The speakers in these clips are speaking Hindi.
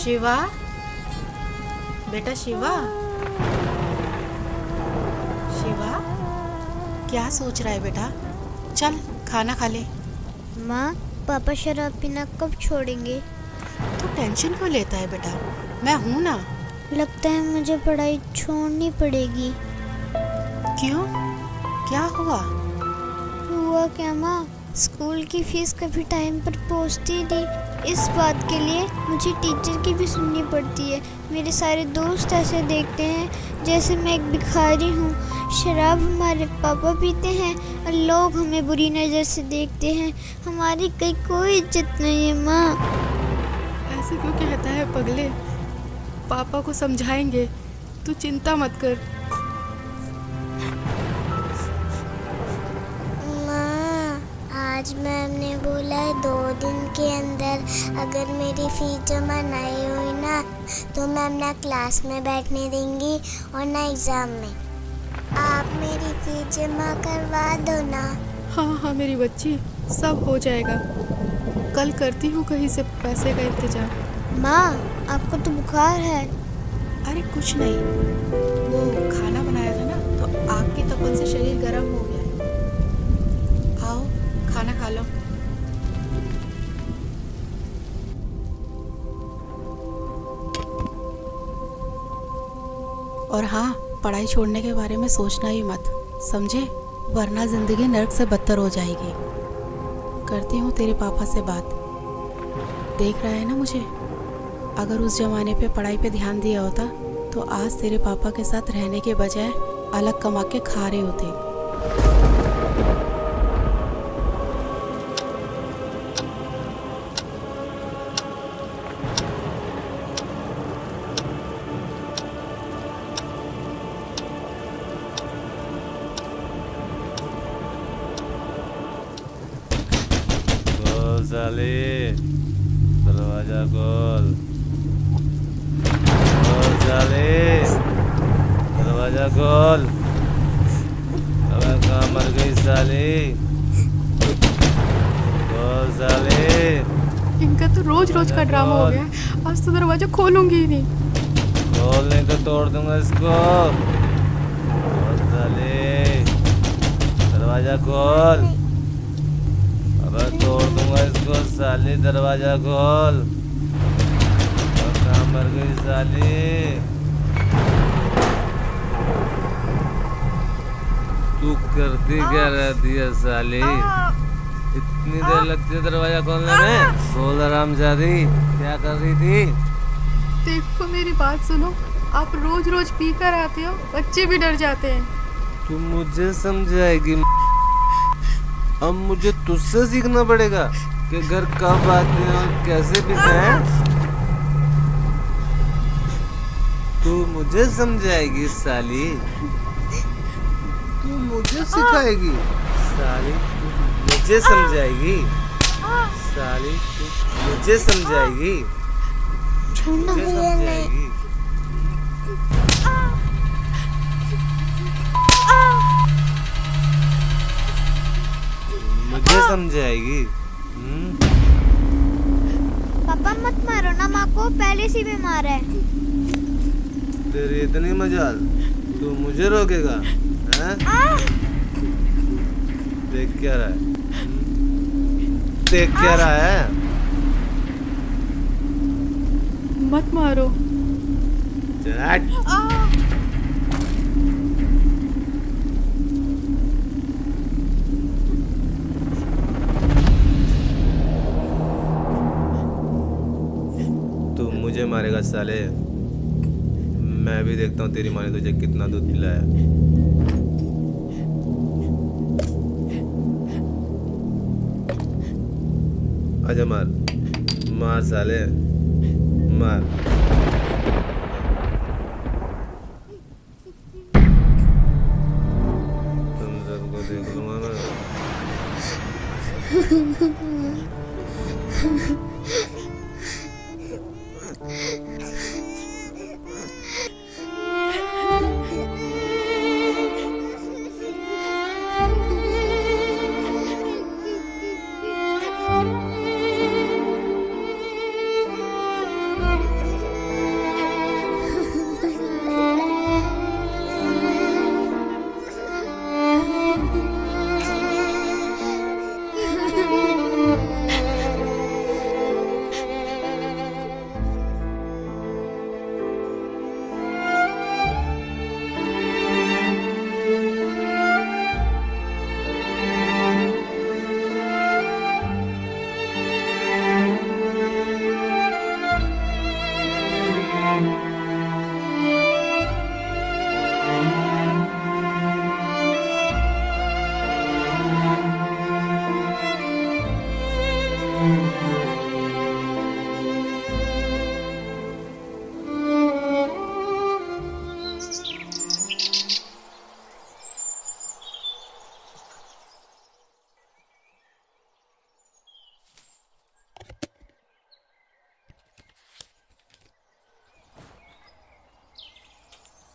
शिवा, बेटा शिवा, शिवा क्या सोच रहा है बेटा? चल खाना खा ले। माँ, पापा शराब पीना कब छोड़ेंगे? तू टेंशन क्यों लेता है बेटा, मैं हूं ना। लगता है मुझे पढ़ाई छोड़नी पड़ेगी। क्यों, क्या हुआ? हुआ क्या माँ, स्कूल की फीस कभी टाइम पर पहुँचती नहीं। इस बात के लिए मुझे टीचर की भी सुननी पड़ती है। मेरे सारे दोस्त ऐसे देखते हैं जैसे मैं एक भिखारी हूँ। शराब हमारे पापा पीते हैं और लोग हमें बुरी नज़र से देखते हैं। हमारी कहीं कोई इज्जत नहीं है माँ। ऐसे क्यों कहता है पगले? पापा को समझाएंगे, तू चिंता मत कर। माँ, आज मैम ने बोला है 2 दिन के अंदर अगर मेरी फीस जमा नहीं हुई ना तो मैम ना क्लास में बैठने देंगी और ना एग्ज़ाम में। आप मेरी फीस जमा करवा दो ना। हाँ हाँ मेरी बच्ची, सब हो जाएगा। कल करती हूँ कहीं से पैसे का इंतजाम। माँ, आपको तो बुखार है। अरे कुछ नहीं, वो खाना बनाया था ना तो आग की तपन से शरीर गर्म हो गया है। आओ खाना खा लो। और हाँ, पढ़ाई छोड़ने के बारे में सोचना ही मत, समझे? वरना जिंदगी नर्क से बदतर हो जाएगी। करती हूँ तेरे पापा से बात। देख रहा है ना मुझे? अगर उस जमाने पे पढ़ाई पे ध्यान दिया होता तो आज तेरे पापा के साथ रहने के बजाय अलग कमा के खा रहे होते। साले, दरवाजा खोल। साले, दरवाजा खोल। अबे कहाँ मर गई साली? खोल साले। इनका तो रोज रोज का ड्रामा हो गया। आज तो दरवाजा खोलूंगी ही नहीं। खोल नहीं तो तोड़ दूंगा इसको। खोल साले, दरवाजा खोल। अबे तोड़ दूंगा इसको साली, दरवाजा खोल। कहाँ मर गई साली? तू करती क्या रहती है साली? इतनी देर लगती है दरवाजा खोलने में? बोल हरामजादी, क्या कर रही थी? देखो मेरी बात सुनो, आप रोज रोज पी कर आते हो, बच्चे भी डर जाते हैं। तू मुझे समझाएगी? अब मुझे तुझसे सीखना पड़ेगा कि घर कब आते हैं और कैसे पीते हैं। तू मुझे समझाएगी साली? तू मुझे सिखाएगी साली? तू मुझे समझाएगी साली? तू मुझे समझाएगी? मुझे समझाएगी? मुझे समझाएगी? पापा मत मारो ना माँ को, पहले से बीमार है। तेरी इतनी मजाल, तू मुझे रोकेगा? हैं? देख क्या रहा है? देख क्या रहा है? मत मारो। चल हट। तू मुझे मारेगा साले? मैं भी देखता हूँ तेरी माँ ने तुझे कितना दूध पिलाया। आजा मार, मार साले, मार। तुम सबको देख लूंगा मैं।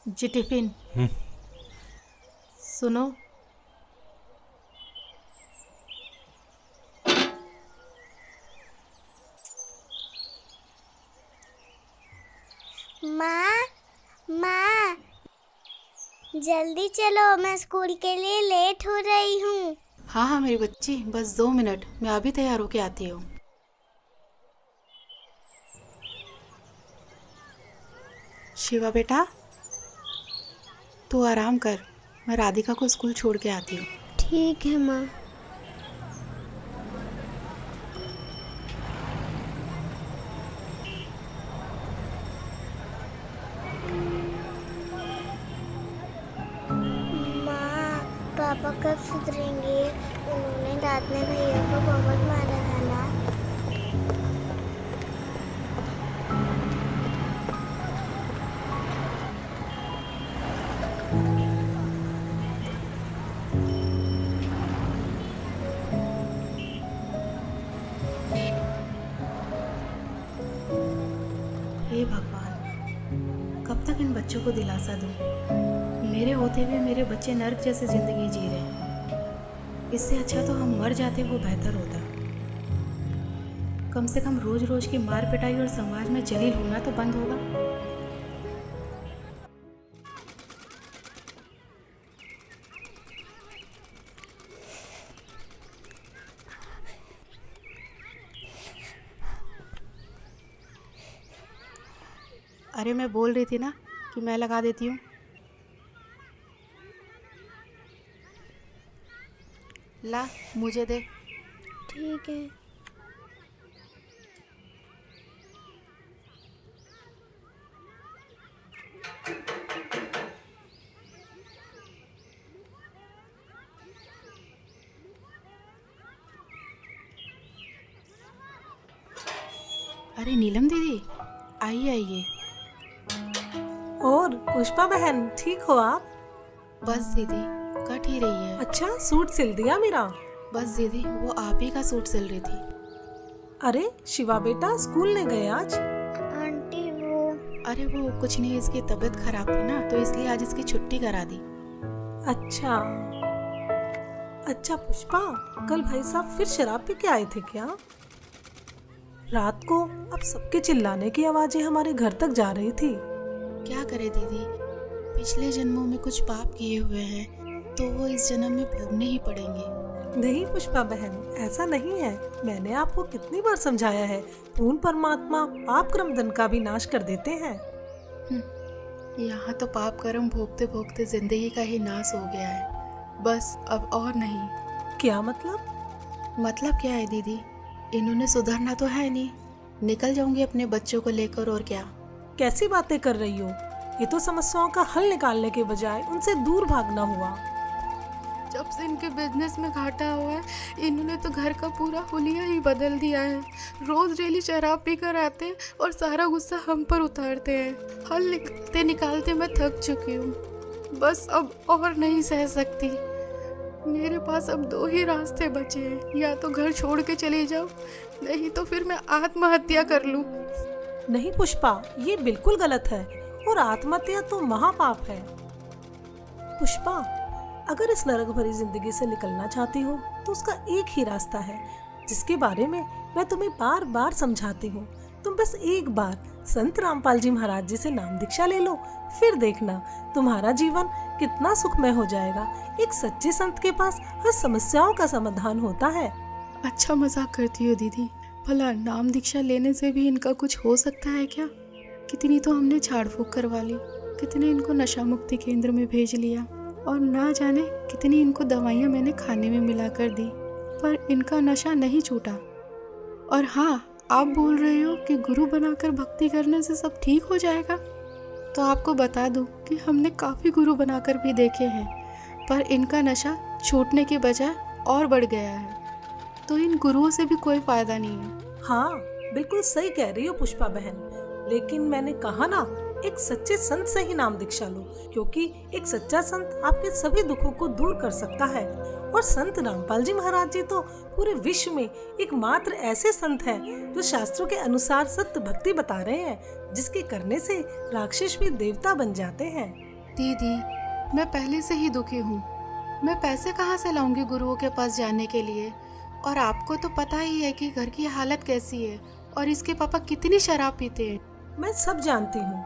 जी टिफिन। सुनो, माँ, माँ, जल्दी चलो, मैं स्कूल के लिए लेट हो रही हूँ। हाँ हाँ मेरी बच्ची, बस 2 मिनट, मैं अभी तैयार होके आती हूँ। शिवा बेटा, तू आराम कर, मैं राधिका को स्कूल छोड़ के आती हूँ। ठीक है माँ। माँ, पापा कब सुधरेंगे? उन्होंने रात में भैया को बहुत मारा है ना। हे भगवान, कब तक इन बच्चों को दिलासा दूँ? मेरे होते हुए मेरे बच्चे नर्क जैसे जिंदगी जी रहे हैं। इससे अच्छा तो हम मर जाते, वो बेहतर होता। कम से कम रोज रोज की मार पिटाई और समाज में जलील होना तो बंद होगा। अरे मैं बोल रही थी ना कि मैं लगा देती हूँ। ला, मुझे दे। ठीक है। अरे नीलम दीदी, आइए आइए। और पुष्पा बहन, ठीक हो आप? बस दीदी, कट ही रही है। अच्छा, सूट सिल दिया मेरा? बस दीदी, वो आप ही का सूट सिल रही थी। अरे शिवा बेटा स्कूल नहीं गए आज? आंटी अरे वो कुछ नहीं, इसकी तबीयत खराब थी ना, तो इसलिए आज इसकी छुट्टी करा दी। अच्छा अच्छा पुष्पा, कल भाई साहब फिर शराब पी के आए थे क्या? रात को अब सबके चिल्लाने की आवाजें हमारे घर तक जा रही थी। क्या करे दीदी, पिछले जन्मों में कुछ पाप किए हुए हैं तो वो इस जन्म में भोगने ही पड़ेंगे। नहीं पुष्पा बहन, ऐसा नहीं है। मैंने आपको कितनी बार समझाया है, पूर्ण परमात्मा पाप कर्म दंड का भी नाश कर देते हैं। यहाँ तो पाप कर्म भोगते भोगते जिंदगी का ही नाश हो गया है, बस अब और नहीं। क्या मतलब? मतलब क्या है दीदी, इन्होंने सुधरना तो है नहीं, निकल जाऊंगी अपने बच्चों को लेकर, और क्या। कैसी बातें कर रही हो? ये तो समस्याओं का हल निकालने के बजाय उनसे दूर भागना हुआ। जब से इनके बिजनेस में घाटा हुआ है, इन्होंने तो घर का पूरा हुलिया ही बदल दिया है। रोज डेली शराब पी कर आते हैं और सारा गुस्सा हम पर उतारते हैं। हल निकालते निकालते मैं थक चुकी हूँ, बस अब और नहीं सह सकती। मेरे पास अब 2 ही रास्ते बचे हैं, या तो घर छोड़ के चली जाओ, नहीं तो फिर मैं आत्महत्या कर लूँ। नहीं पुष्पा, ये बिल्कुल गलत है, और आत्महत्या तो महापाप है। पुष्पा, अगर इस नरक भरी जिंदगी से निकलना चाहती हो तो उसका एक ही रास्ता है, जिसके बारे में मैं तुम्हें बार बार समझाती हूँ। तुम बस एक बार संत रामपाल जी महाराज जी से नाम दीक्षा ले लो, फिर देखना तुम्हारा जीवन कितना सुखमय हो जाएगा। एक सच्चे संत के पास हर समस्याओं का समाधान होता है। अच्छा मजाक करती हो दीदी, भला नाम दीक्षा लेने से भी इनका कुछ हो सकता है क्या? कितनी तो हमने झाड़ फूक करवा ली, कितने इनको नशा मुक्ति केंद्र में भेज लिया, और ना जाने कितनी इनको दवाइयाँ मैंने खाने में मिला कर दी, पर इनका नशा नहीं छूटा। और हाँ, आप बोल रहे हो कि गुरु बनाकर भक्ति करने से सब ठीक हो जाएगा, तो आपको बता दूं कि हमने काफ़ी गुरु बनाकर भी देखे हैं, पर इनका नशा छूटने के बजाय और बढ़ गया है, तो इन गुरुओं से भी कोई फायदा नहीं है। हाँ बिल्कुल सही कह रही हो पुष्पा बहन, लेकिन मैंने कहा ना, एक सच्चे संत से ही नाम दीक्षा लो, क्योंकि एक सच्चा संत आपके सभी दुखों को दूर कर सकता है। और संत रामपाल जी महाराज जी तो पूरे विश्व में एकमात्र ऐसे संत हैं जो शास्त्रों के अनुसार सत्य भक्ति बता रहे हैं, जिसके करने से राक्षस भी देवता बन जाते हैं। दीदी, मैं पहले से ही दुखी हूँ। मैं पैसे कहाँ से लाऊंगी गुरुओं के पास जाने के लिए? और आपको तो पता ही है कि घर की हालत कैसी है और इसके पापा कितनी शराब पीते हैं। मैं सब जानती हूँ,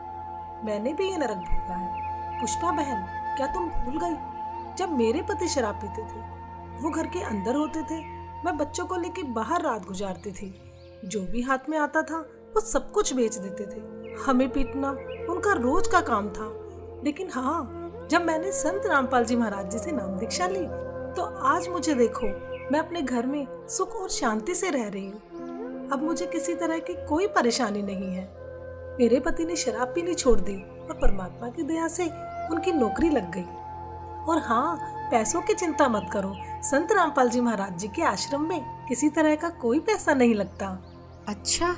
मैंने भी ये नरक भोगा है। पुष्पा बहन, क्या तुम भूल गई? जब मेरे पति शराब पीते थे, वो घर के अंदर होते थे, मैं बच्चों को लेके बाहर रात गुजारती थी। जो भी हाथ में आता था वो सब कुछ बेच देते थे। हमें पीटना उनका रोज का काम था। लेकिन हाँ, जब मैंने संत रामपाल जी महाराज जी से नाम दीक्षा ली, तो आज मुझे देखो, मैं अपने घर में सुख और शांति से रह रही हूँ। अब मुझे किसी तरह की कोई परेशानी नहीं है। मेरे पति ने शराब पीनी छोड़ दी और परमात्मा की दया से उनकी नौकरी लग गई। और हाँ, पैसों की चिंता मत करो, संत रामपाल जी महाराज जी के आश्रम में किसी तरह का कोई पैसा नहीं लगता। अच्छा।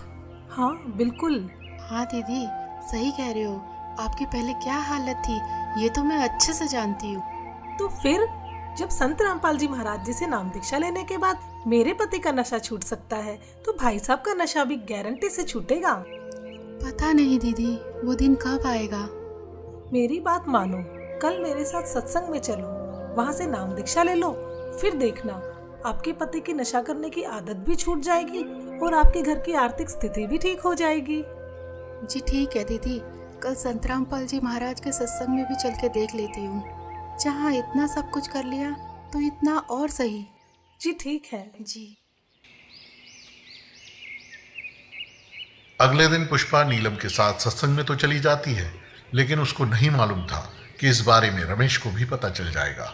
हाँ बिल्कुल। हाँ दीदी, सही कह रहे हो। आपकी पहले क्या हालत थी ये तो मैं अच्छे से जानती हूँ। तो फिर जब संत रामपाल जी महाराज जी से नाम दीक्षा लेने के बाद मेरे पति का नशा छूट सकता है, तो भाई साहब का नशा भी गारंटी से छूटेगा। पता नहीं दीदी, वो दिन कब आएगा। मेरी बात मानो, कल मेरे साथ सत्संग में चलो, वहाँ से नाम दीक्षा ले लो। फिर देखना, आपके पति की नशा करने की आदत भी छूट जाएगी और आपके घर की आर्थिक स्थिति भी ठीक हो जाएगी। जी ठीक है दीदी, कल संत रामपाल जी महाराज के सत्संग में भी चल के देख लेती हूँ। जहाँ इतना सब कुछ कर लिया तो इतना और सही। जी ठीक है जी। अगले दिन पुष्पा नीलम के साथ सत्संग में तो चली जाती है, लेकिन उसको नहीं मालूम था कि इस बारे में रमेश को भी पता चल जाएगा।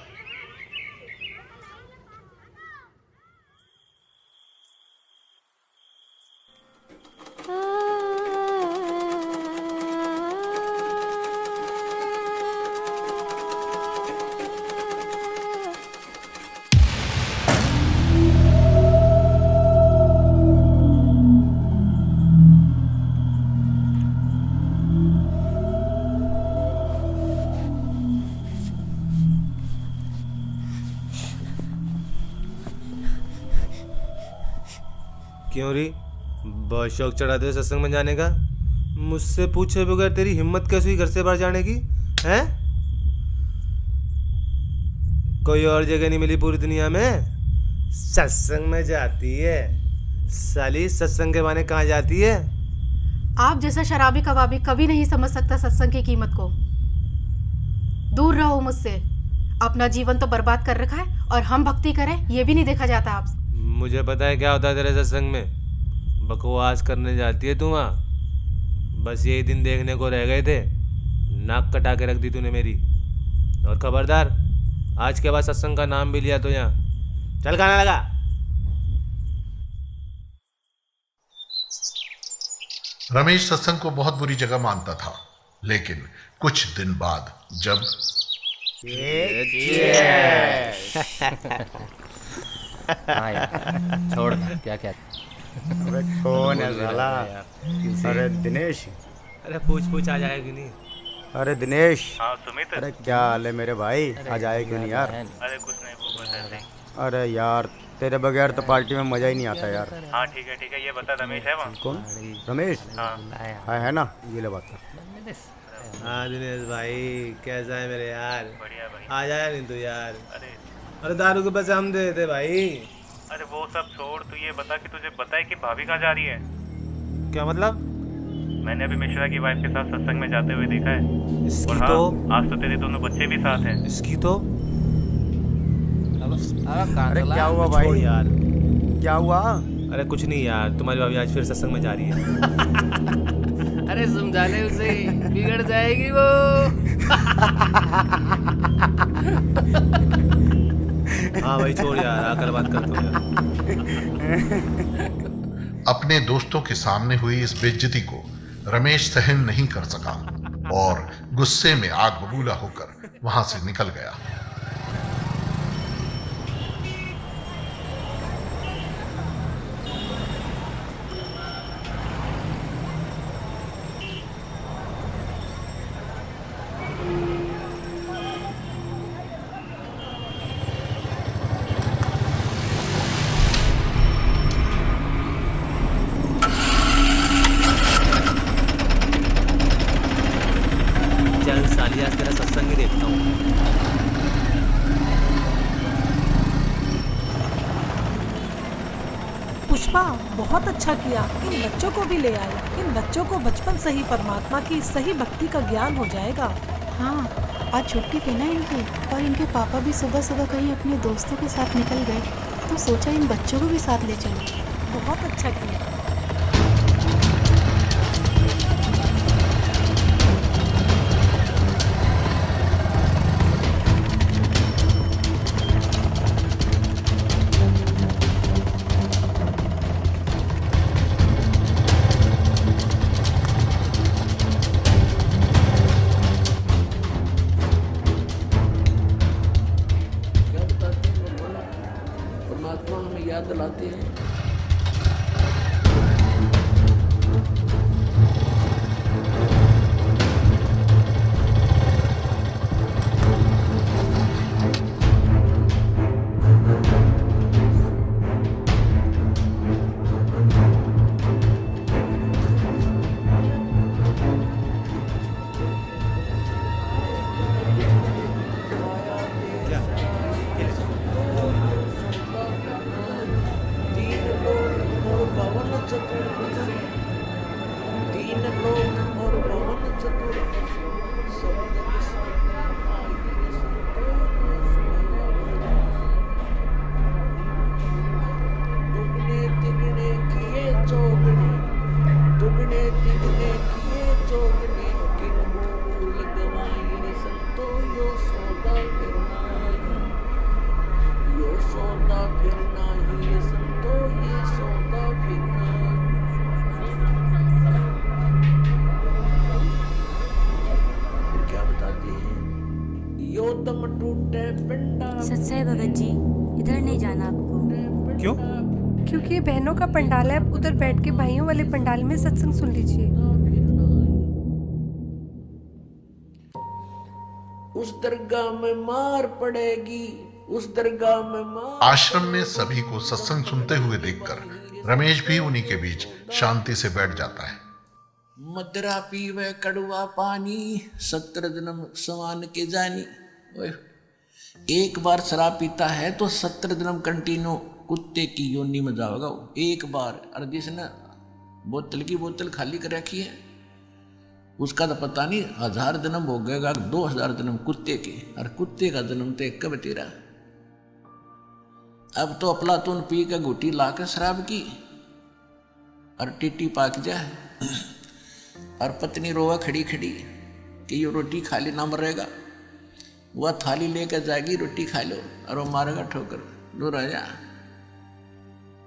क्यों री, बहुत शौक चढ़ाते हो सत्संग में जाने का? मुझसे पूछे बगैर तेरी हिम्मत कैसे हुई घर से बाहर जाने की? हैं? कोई और जगह नहीं मिली पूरी दुनिया में? सत्संग में जाती है साली, सत्संग के बहाने कहाँ जाती है? आप जैसा शराबी कबाबी कभी नहीं समझ सकता सत्संग की कीमत को। दूर रहो मुझसे। अपना जीवन तो बर्बाद कर रखा है और हम भक्ति करें ये भी नहीं देखा जाता आपसे। मुझे पता है क्या होता है तेरे सत्संग में। बकवास करने जाती है तू वहाँ। बस यही दिन देखने को रह गए थे, नाक कटा के रख दी तूने मेरी। और खबरदार, आज के बाद सत्संग का नाम भी लिया तो यहाँ चल खाना लगा। रमेश सत्संग को बहुत बुरी जगह मानता था, लेकिन कुछ दिन बाद जब हाँ यार, छोड़ ना, क्या क्या। अबे कौन है साला? अरे दिनेश। अरे पूछ आ जाएगा कि नहीं? अरे दिनेश। हाँ सुमित। अरे क्या हाल है मेरे भाई? आज आए क्यों नहीं यार? अरे कुछ नहीं, वो बस ऐसे ही। अरे यार तेरे बगैर तो पार्टी में मजा ही नहीं आता यार। हाँ ठीक है, ये बता रमेश है वहाँ? कौन? रमेश? हाँ है ना, ये ले बात। हाँ दिनेश भाई, कैसा है मेरे यार? बढ़िया भाई। आ जाया नहीं तू यार? अरे अरे दारू के पैसे हम दे देते भाई। अरे वो सब छोड़, तू ये बता कि तुझे पता है कि भाभी कहाँ जा रही है? क्या मतलब? मैंने अभी मिश्रा की वाइफ के साथ सत्संग में जाते हुए देखा है। इसकी और हाँ, तो आज तो तेरे दोनों बच्चे भी साथ हैं। इसकी तो अरे क्या हुआ छोड़ भाई? यार। क्या हुआ? अरे कुछ नहीं यार, तुम्हारी भाभी आज फिर सत्संग में जा रही है। अरे समझाने उसे, बिगड़ जाएगी वो। हाँ भाई छोड़ यार, आकर बात करता हूँ यार। अपने दोस्तों के सामने हुई इस बेइज्जती को रमेश सहन नहीं कर सका और गुस्से में आग बबूला होकर वहां से निकल गया। चल साली, आज तेरा सत्संग पुष्पा, बहुत अच्छा किया, इन बच्चों को भी ले आए। इन बच्चों को बचपन से ही परमात्मा की सही भक्ति का ज्ञान हो जाएगा। हाँ, आज छुट्टी थी ना इनकी, और इनके पापा भी सुबह सुबह कहीं अपने दोस्तों के साथ निकल गए, तो सोचा इन बच्चों को भी साथ ले चलो। बहुत अच्छा किया। क्या बताते हैं भगवान, परमात्मा हमें याद दिलाते हैं। तीन लोक और भवन चतुर्दशी, तीन लोक और भवन चतुर्दशी, सब जग संतान दुगने तिगने किए चौगने, दुगने तिगने किए चौगने, किन मूल गवाई रे संतो यो सौदा फिरनाई, यो सौदा फिरना ही ये संतो, ये सौदा फिरना। फिर क्या बताते हैं, यो दम टूटे पिंडा, सच है भगत जी, इधर नहीं जाना आपको। क्यों? क्योंकि ये बहनों का पंडाल है, आप उधर बैठ के भाइयों वाले पंडाल में सत्संग सुन लीजिए। उस दरगाह में मार पड़ेगी, उस दरगाह में मार। आश्रम में सभी को सत्संग सुनते हुए देखकर रमेश भी उन्हीं के बीच शांति से बैठ जाता है। मदरा पीवे कड़वा पानी, 17 जन्म समान के जानी। ओए, एक बार शराब पीता है तो 17 जन्म कंटिन्यू कुत्ते की योनि में जाओगा वो, एक बार। और जिसने बोतल की बोतल खाली कर रखी है उसका तो पता नहीं 1000 जन्म हो गएगा, 2000 जन्म कुत्ते के, और कुत्ते का जन्म तो एक कब तेरा। अब तो अफलातून पी के घुटी ला के शराब की और टिट्टी पाक जाए, और पत्नी रोवा खड़ी खड़ी कि ये रोटी खा ले ना मरेगा। वह थाली लेकर जाएगी, रोटी खा लो, और वो मारेगा ठोकर, दूर आ जा।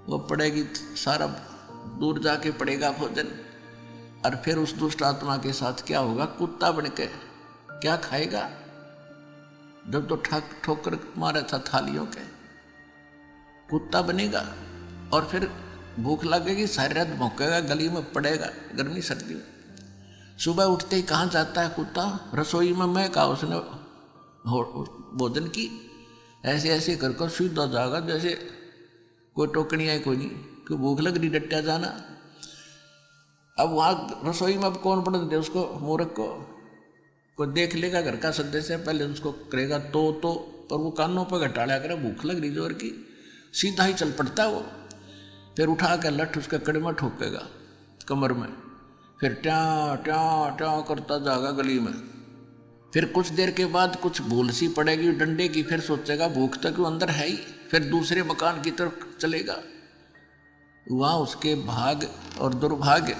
वो पड़ेगी सारा दूर जाके पड़ेगा भोजन, और फिर उस दुष्ट आत्मा के साथ क्या होगा, कुत्ता बन के क्या खाएगा। जब तो ठोकर मारा था थालियों के, कुत्ता बनेगा, और फिर भूख लगेगी, सारी रात भौंकेगा, गली में पड़ेगा गर्मी सर्दी में। सुबह उठते ही कहाँ जाता है कुत्ता, रसोई में। मैं कहा उसने भोजन की, ऐसे ऐसे कर कर सीधा जाएगा जैसे कोई टोकनी है कोई नहीं, कि भूख लग रही, डट्टा जाना। अब वहाँ रसोई में अब कौन पढ़ दे उसको, मूर्ख को। कोई देख लेगा घर का सदस्य, पहले उसको करेगा तो, पर वो कानों पर घटाड़ा करे, भूख लग रही जोर की, सीधा ही चल पड़ता है वो। फिर उठा कर लठ उसके कड़े में ठोकेगा कमर में, फिर ट्या ट्या ट्या करता जाएगा गली में। फिर कुछ देर के बाद कुछ भूल सी पड़ेगी डंडे की, फिर सोचेगा भूख तक वो अंदर है ही, फिर दूसरे मकान की तरफ चलेगा। वहाँ उसके भाग और दुर्भाग्य,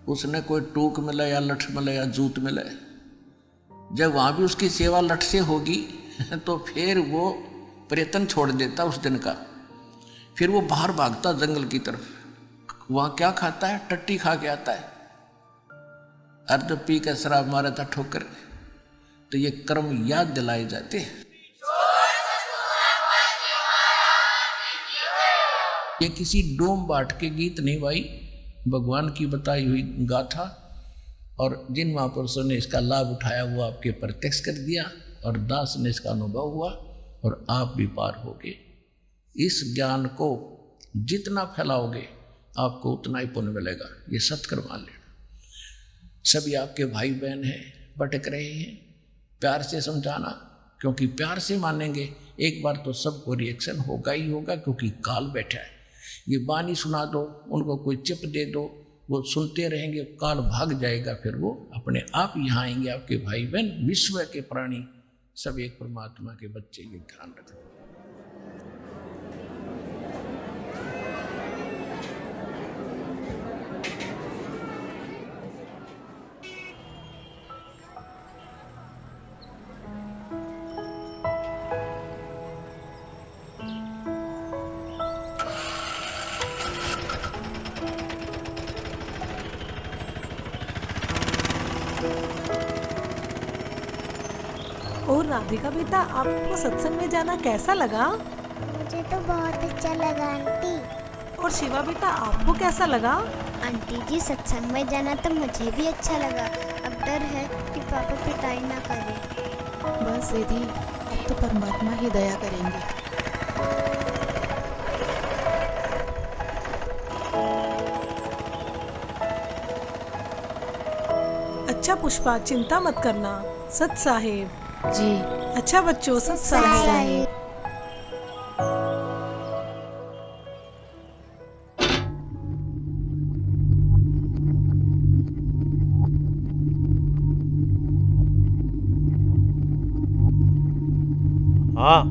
उसने कोई टूक मिला या लठ मिला या जूत मिला। जब वहाँ भी उसकी सेवा लठ से होगी तो फिर वो प्रयत्न छोड़ देता उस दिन का, फिर वो बाहर भागता जंगल की तरफ। वहाँ क्या खाता है, टट्टी खा के आता है। अर्ध पी के शराब मारा था ठोकर। तो ये कर्म याद दिलाए जाते हैं। ये किसी डोम बाट के गीत नहीं भाई, भगवान की बताई हुई गाथा, और जिन महापुरुषों ने इसका लाभ उठाया वो आपके प्रत्यक्ष कर दिया, और दास ने इसका अनुभव हुआ, और आप भी पार हो गए। इस ज्ञान को जितना फैलाओगे आपको उतना ही पुण्य मिलेगा, ये सत्कर्म मान लेना। सभी आपके भाई बहन हैं, भटक रहे हैं, प्यार से समझाना, क्योंकि प्यार से मानेंगे एक बार तो सबको रिएक्शन होगा ही होगा, क्योंकि काल बैठा है। ये बानी सुना दो, उनको कोई चिप दे दो, वो सुनते रहेंगे, काल भाग जाएगा, फिर वो अपने आप यहाँ आएंगे। आपके भाई बहन विश्व के प्राणी सब एक परमात्मा के बच्चे, ये ध्यान रखना। और राधिका बेटा, आपको सत्संग में जाना कैसा लगा? मुझे तो बहुत अच्छा लगा आंटी। और शिवा बेटा, आपको कैसा लगा? आंटी जी, सत्संग में जाना तो मुझे भी अच्छा लगा। अब डर है कि पापा पिटाई ना करे। बस दीदी, अब तो परमात्मा ही दया करेंगे। अच्छा पुष्पा, चिंता मत करना। सत साहेब जी। अच्छा बच्चों, सत साहेब। हाँ,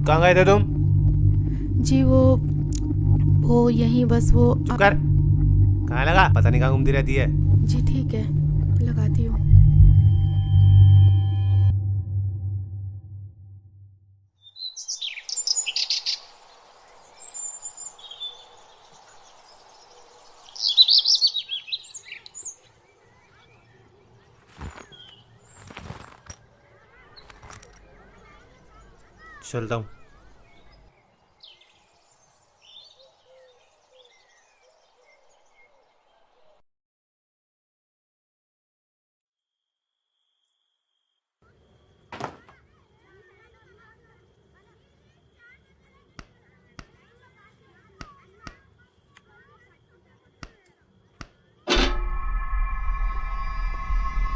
कहाँ गए थे तुम? जी वो यहीं बस वो चुप कर। कहाँ लगा? पता नहीं कहाँ घूमती रहती है। जी ठीक है, लगाती हूँ। चलता हूँ।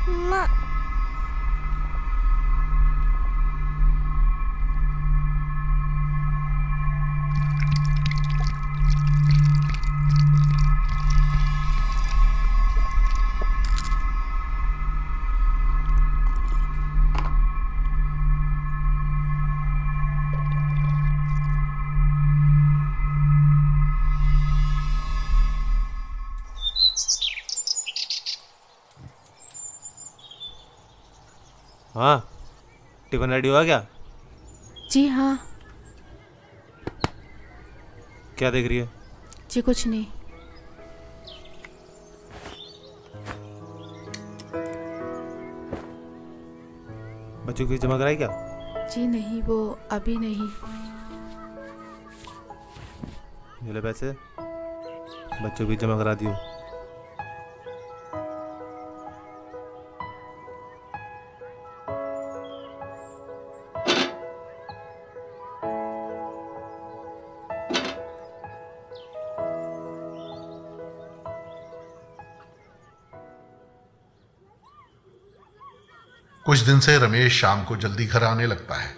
माँ, हाँ, टिफिन रेडी हुआ क्या? जी हाँ। क्या देख रही है? जी कुछ नहीं। बच्चों की फीस जमा कराई क्या? जी नहीं, वो अभी नहीं। ये ले पैसे, बच्चों की फीस जमा करा दियो। कुछ दिन से रमेश शाम को जल्दी घर आने लगता है,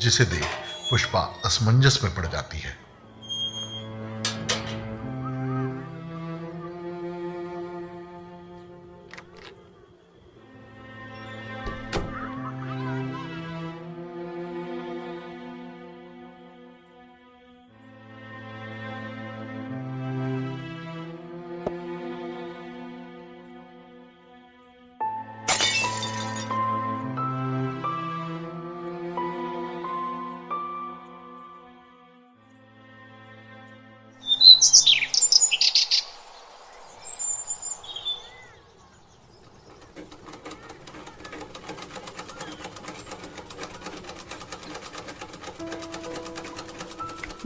जिसे देख पुष्पा असमंजस में पड़ जाती है।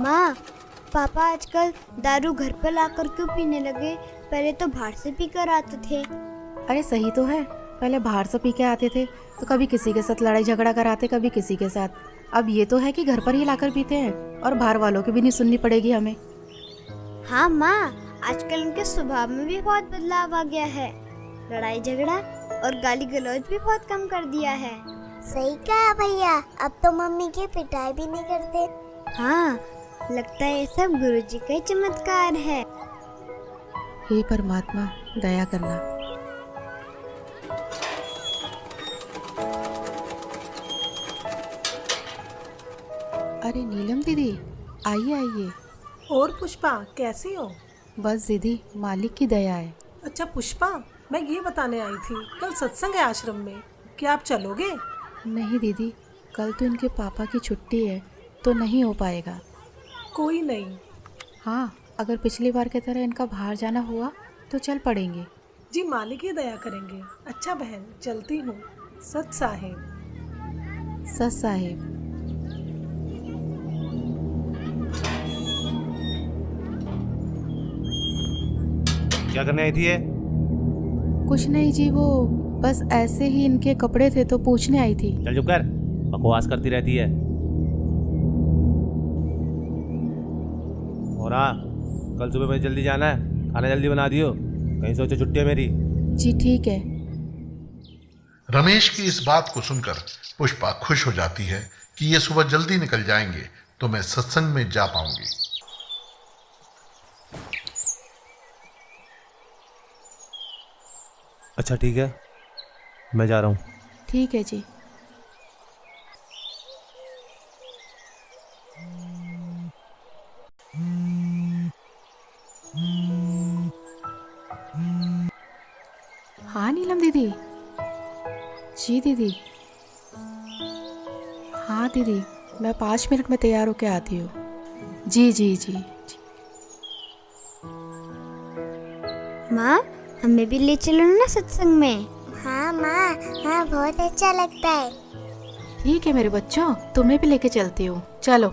माँ, पापा आजकल दारू घर पर लाकर क्यों पीने लगे? पहले तो बाहर से पीकर आते थे। अरे सही तो है, पहले बाहर से पी के आते थे तो कभी किसी के साथ लड़ाई झगड़ा कराते, कभी किसी के साथ। अब ये तो है कि घर पर ही लाकर पीते हैं और बाहर वालों की भी नहीं सुननी पड़ेगी हमें। हाँ माँ, आजकल उनके स्वभाव में भी बहुत बदलाव आ गया है। लड़ाई झगड़ा और गाली गलौज भी बहुत कम कर दिया है। सही कहा भैया, अब तो मम्मी की पिटाई भी नहीं करते। हाँ, लगता है ये सब गुरुजी का ही चमत्कार है। हे परमात्मा, दया करना। अरे नीलम दीदी, आइए आइए। और पुष्पा कैसी हो? बस दीदी, मालिक की दया है। अच्छा पुष्पा, मैं ये बताने आई थी, कल सत्संग है आश्रम में, क्या आप चलोगे? नहीं दीदी, कल तो इनके पापा की छुट्टी है तो नहीं हो पाएगा। कोई नहीं। हाँ, अगर पिछली बार की तरह इनका बाहर जाना हुआ तो चल पड़ेंगे। जी मालिक ही दया करेंगे। अच्छा बहन, चलती हूँ। सत साहेब। सत साहेब। क्या करने आई थी ये? कुछ नहीं जी, वो बस ऐसे ही इनके कपड़े थे तो पूछने आई थी। चल चुप कर, बकवास करती रहती है। और हाँ, कल सुबह मुझे जल्दी जाना है, खाना जल्दी बना दियो, कहीं सोचो छुट्टी है मेरी। जी ठीक है। रमेश की इस बात को सुनकर पुष्पा खुश हो जाती है कि ये सुबह जल्दी निकल जाएंगे तो मैं सत्संग में जा पाऊंगी। अच्छा ठीक है, मैं जा रहा हूँ। ठीक है जी। हाँ नीलम दीदी। जी दीदी। हाँ दीदी, मैं 5 मिनट में तैयार होके आती हूँ। जी जी जी जी। माँ, हमें भी ले चलो ना सत्संग में। हाँ माँ, हाँ बहुत अच्छा लगता है। ठीक है मेरे बच्चों, तुम्हें भी लेके चलती हूँ, चलो।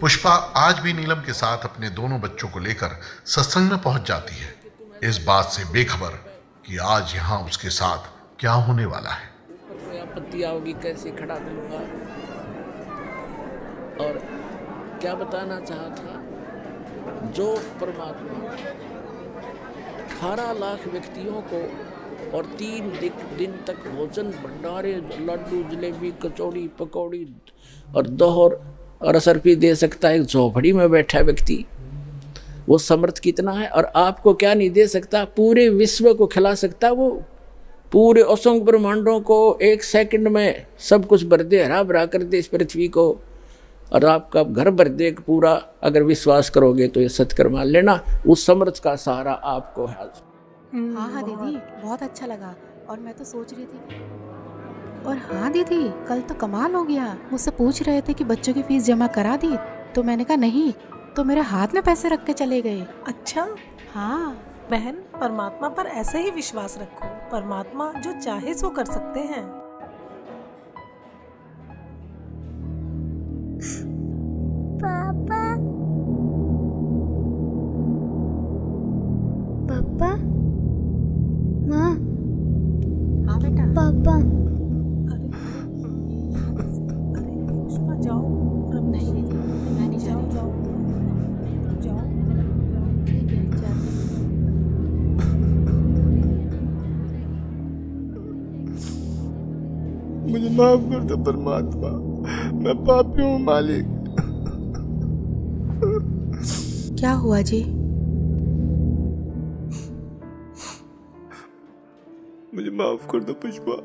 पुष्पा आज भी नीलम के साथ अपने दोनों बच्चों को लेकर सत्संग में पहुंच जाती है, इस बात से बेखबर कि आज यहाँ उसके साथ क्या होने वाला है। कोई आपत्ति आओगी कैसे खड़ा करूंगा। और क्या बताना चाहा था, जो परमात्मा 18 लाख व्यक्तियों को और 3 दिन तक भोजन भंडारे, लड्डू, जलेबी, कचौड़ी, पकौड़ी और दोहर और असरफी दे सकता है एक झोपड़ी में बैठा व्यक्ति, वो समर्थ कितना है। और आपको क्या नहीं दे सकता, पूरे विश्व को खिला सकता, वो पूरे असंख्य ब्रह्मांडों को 1 सेकंड में सब कुछ भर दे, हरा भरा कर दे इस पृथ्वी को, और आपका घर भर दे पूरा। अगर विश्वास करोगे तो ये सत्कर मान लेना, उस समर्थ का सहारा आपको है। हाँ हाँ दीदी, बहुत अच्छा लगा। और मैं तो सोच रही थी और हाँ दीदी, कल तो कमाल हो गया। मुझसे पूछ रहे थे कि बच्चों की फीस जमा करा दी, तो मैंने कहा नहीं, तो मेरे हाथ में पैसे रख के चले गए। अच्छा हाँ बहन, परमात्मा पर ऐसे ही विश्वास रखो, परमात्मा जो चाहे सो कर सकते हैं। पापा, पापा, माँ, हाँ बेटा। पापा। अरे पुष्पा जाओ। नहीं दीदी, मैं नहीं जा रही। जाओ जाओ। ठीक है, जाती हूँ। मुझे माफ कर दो परमात्मा, मैं पापी हूँ मालिक। क्या हुआ जी? मुझे माफ कर दो पुष्पा,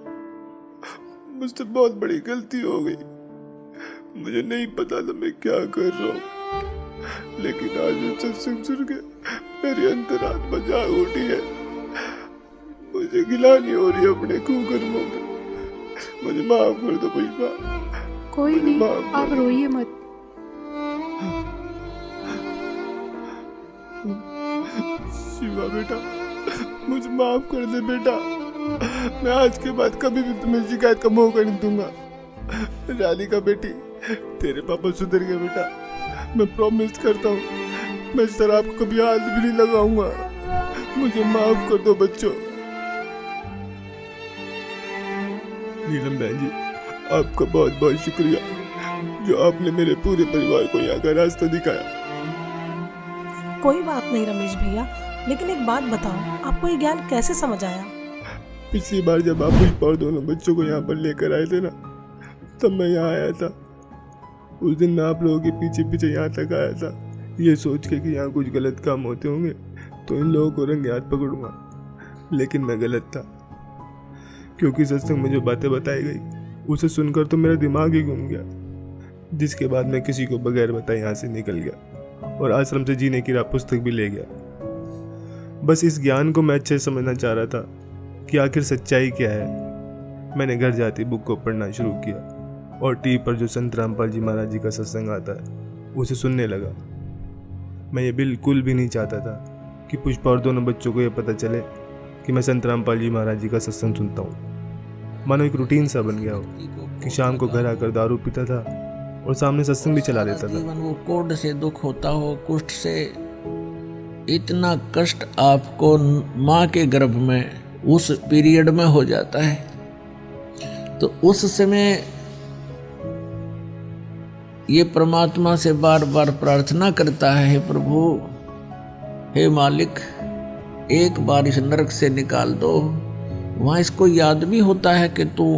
मुझसे बहुत बड़ी गलती हो गई। मुझे नहीं पता था मैं क्या कर रहा हूँ, लेकिन आज ये सत्संग सुन के मेरी अंतरात्मा जाग उठी है। मुझे गिलानी हो रही है अपने कुकर्मों में। मुझे माफ कर दो पुष्पा। कोई मुझे नहीं, माफ कर आप दो। रोइए मत। शिवा बेटा, मुझे माफ कर दे बेटा। मैं आज के बाद कभी भी तुम्हें शिकायत का मौका नहीं दूंगा। राधिका बेटी, तेरे पापा सुधर गए बेटा, मैं प्रॉमिस करता हूँ मैं शराब को कभी हाथ भी नहीं लगाऊंगा। मुझे माफ कर दो बच्चों। नीलम बहन जी, आपका बहुत बहुत शुक्रिया जो आपने मेरे पूरे परिवार को यहाँ का रास्ता दिखाया। कोई बात नहीं रमेश भैया, लेकिन एक बात बताओ, आपको ये ज्ञान कैसे समझ आया? पिछली बार जब आप पुष्पा और दोनों बच्चों को यहाँ पर लेकर आए थे ना, तब मैं यहाँ आया था। उस दिन मैं आप लोगों के पीछे पीछे यहाँ तक आया था, ये सोच के कि यहाँ कुछ गलत काम होते होंगे तो इन लोगों को रंगे हाथ पकड़ूंगा। लेकिन मैं गलत था, क्योंकि सत्संग में जो बातें बताई गई उसे सुनकर तो मेरा दिमाग ही घूम गया, जिसके बाद मैं किसी को बगैर बताए यहाँ से निकल गया और आश्रम से जीने की राह पुस्तक भी ले गया। बस इस ज्ञान को मैं अच्छे से समझना चाह रहा था कि आखिर सच्चाई क्या है। मैंने घर जाते बुक को पढ़ना शुरू किया और टीवी पर जो संत रामपाल जी महाराज जी का सत्संग आता है उसे सुनने लगा। मैं ये बिल्कुल भी नहीं चाहता था कि पुष्पा और दोनों बच्चों को ये पता चले कि मैं संत रामपाल जी महाराज जी का सत्संग सुनता हूँ। मानो एक रूटीन सा बन गया हो कि शाम को घर आकर दारू पीता था और सामने सत्संग भी चला देता था। जीवन वो कोढ़ से दुख होता हो, कुष्ठ से, इतना कष्ट आपको माँ के गर्भ में उस पीरियड में हो जाता है। तो उस समय ये परमात्मा से बार बार प्रार्थना करता है, हे प्रभु, हे मालिक, एक बार इस नरक से निकाल दो। वहाँ इसको याद भी होता है कि तू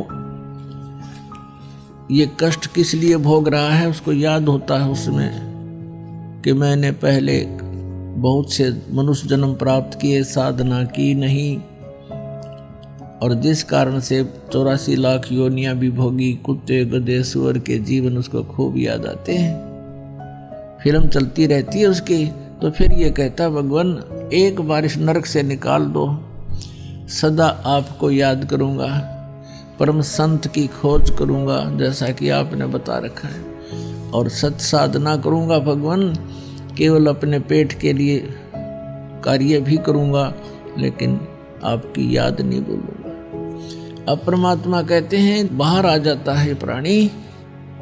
ये कष्ट किस लिए भोग रहा है। उसको याद होता है उसमें कि मैंने पहले बहुत से मनुष्य जन्म प्राप्त किए, साधना की नहीं, और जिस कारण से 84 लाख योनियां भी भोगी, कुत्ते गधे सुअर के जीवन उसको खूब याद आते हैं। फिल्म चलती रहती है उसकी। तो फिर ये कहता, भगवान एक बार इस नरक से निकाल दो, सदा आपको याद करूँगा, परम संत की खोज करूँगा जैसा कि आपने बता रखा है, और सत साधना करूँगा भगवान, केवल अपने पेट के लिए कार्य भी करूँगा लेकिन आपकी याद नहीं भूलूंगा। अब परमात्मा कहते हैं बाहर आ जाता है प्राणी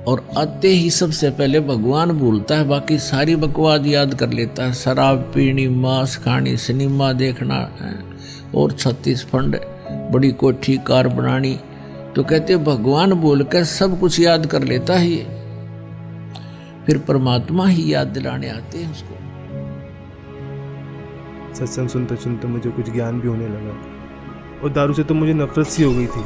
और आते ही सबसे पहले भगवान भूलता है, बाकी सारी बकवाद याद कर लेता है। शराब पीनी, मांस खानी, सिनेमा देखना और 36 फंड, बड़ी कोठी कार बनानी। तो कहते भगवान बोल कर सब कुछ याद कर लेता है ये। फिर परमात्मा ही याद दिलाने आते हैं उसको। सत्संग सुनते सुनते मुझे कुछ ज्ञान भी होने लगा और दारू से तो मुझे नफरत सी हो गई थी।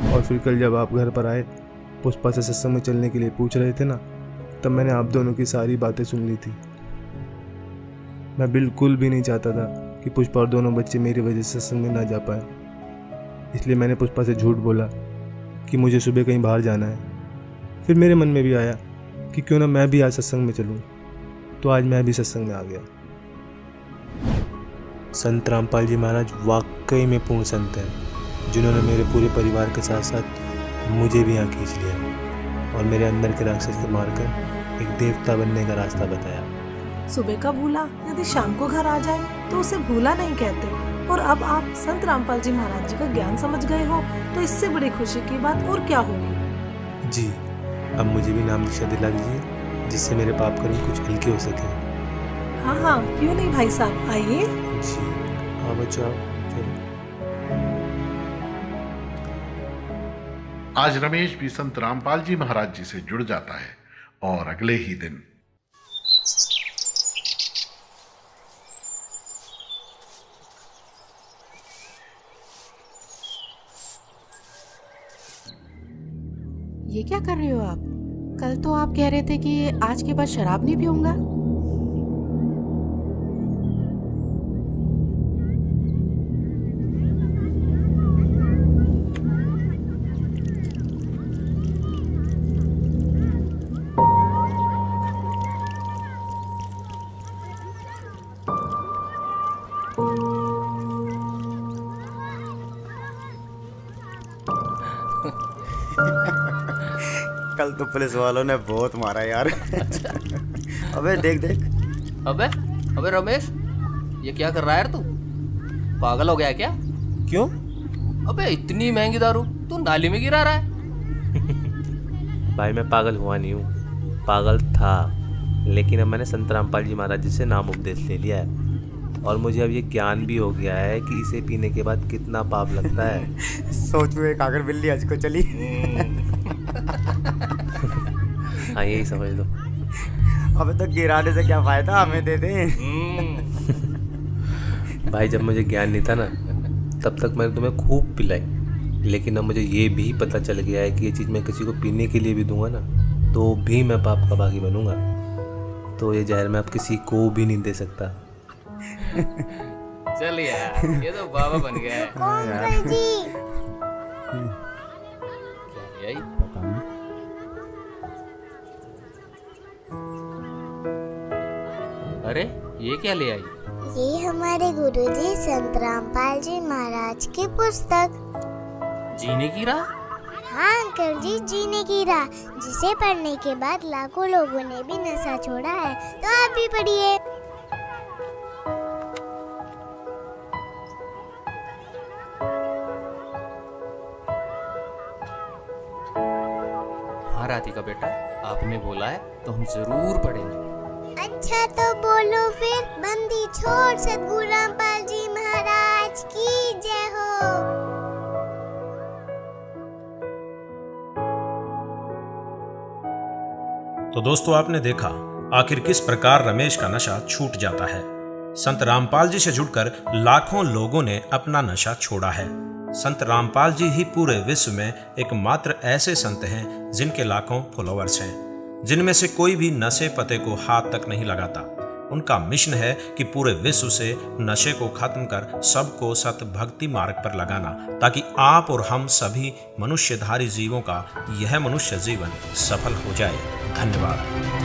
और फिर कल जब आप घर पर आए, पुष्पा से सत्संग में चलने के लिए पूछ रहे थे ना, तब मैंने आप दोनों की सारी बातें सुन ली थी। मैं बिल्कुल भी नहीं चाहता था कि पुष्पा और दोनों बच्चे मेरी वजह से सत्संग में ना जा पाए, इसलिए मैंने पुष्पा से झूठ बोला कि मुझे सुबह कहीं बाहर जाना है। फिर मेरे मन में भी आया कि क्यों ना मैं भी आज सत्संग में चलूं, तो आज मैं भी सत्संग में आ गया। संत रामपाल जी महाराज वाकई में पूर्ण संत हैं, जिन्होंने मेरे पूरे परिवार के साथ साथ मुझे भी यहाँ खींच लिया और मेरे अंदर के राक्षस को मारकर एक देवता बनने का रास्ता बताया। सुबह का भूला यदि शाम को घर आ जाए तो उसे भूला नहीं कहते। और अब आप संत रामपाल जी महाराज जी का ज्ञान समझ गए हो तो इससे बड़ी खुशी की बात और क्या होगी। जी, अब मुझे भी नाम दीक्षा दिला दीजिए, जिससे मेरे पाप कर्म कुछ हल्के हो सके। हाँ हाँ, क्यों नहीं भाई साहब, आइए। जी हाँ बच्चों, चलो। आज रमेश भी संत रामपाल जी महाराज जी से जुड़ जाता है और अगले ही दिन ये क्या कर रहे हो आप? कल तो आप कह रहे थे कि आज के बाद शराब नहीं पीऊंगा। कल तो पुलिस वालों ने बहुत मारा यार। अबे देख देख। अबे रमेश, ये क्या कर रहा है यार तू? पागल हो गया क्या? क्यों? अबे इतनी महंगी दारू तू नाली में गिरा रहा है। भाई मैं पागल हुआ नहीं हूँ, पागल था, लेकिन अब मैंने संत रामपाल जी महाराज जी से नाम उपदेश ले लिया है। और मुझे अब ये ज्ञान भी हो गया है कि इसे पीने के बाद कितना पाप लगता है। सोचो एक आकर बिल्ली हज को चली। हाँ यही समझ लो। अबे तो गिराने से क्या फायदा, हमें दे दे। भाई जब मुझे ज्ञान नहीं था ना तब तक मैंने तुम्हें खूब पिलाई, लेकिन अब मुझे ये भी पता चल गया है कि ये चीज़ मैं किसी को पीने के लिए भी दूंगा ना तो भी मैं पाप का भागी बनूंगा। तो ये जहर मैं अब किसी को भी नहीं दे सकता। चल यार, ये तो बाबा बन गया है। अंकल जी यही अरे ये क्या ले आई? ये हमारे गुरुजी संत रामपाल जी महाराज की पुस्तक। जीने की राह? हाँ अंकल जी, जीने की राह, जिसे पढ़ने के बाद लाखों लोगों ने भी नशा छोड़ा है। तो आप भी पढ़िए। हाँ राधिका बेटा, आपने बोला है तो हम जरूर पढ़ेंगे। अच्छा तो बोलो फिर। बंदी छोड़ सतगुरु रामपाल जी महाराज की जय हो। तो दोस्तों आपने देखा आखिर किस प्रकार रमेश का नशा छूट जाता है। संत रामपाल जी से जुड़कर लाखों लोगों ने अपना नशा छोड़ा है। संत रामपाल जी ही पूरे विश्व में एकमात्र ऐसे संत हैं जिनके लाखों फॉलोअर्स हैं, जिनमें से कोई भी नशे पते को हाथ तक नहीं लगाता। उनका मिशन है कि पूरे विश्व से नशे को खत्म कर सबको सत भक्ति मार्ग पर लगाना, ताकि आप और हम सभी मनुष्यधारी जीवों का यह मनुष्य जीवन सफल हो जाए। धन्यवाद।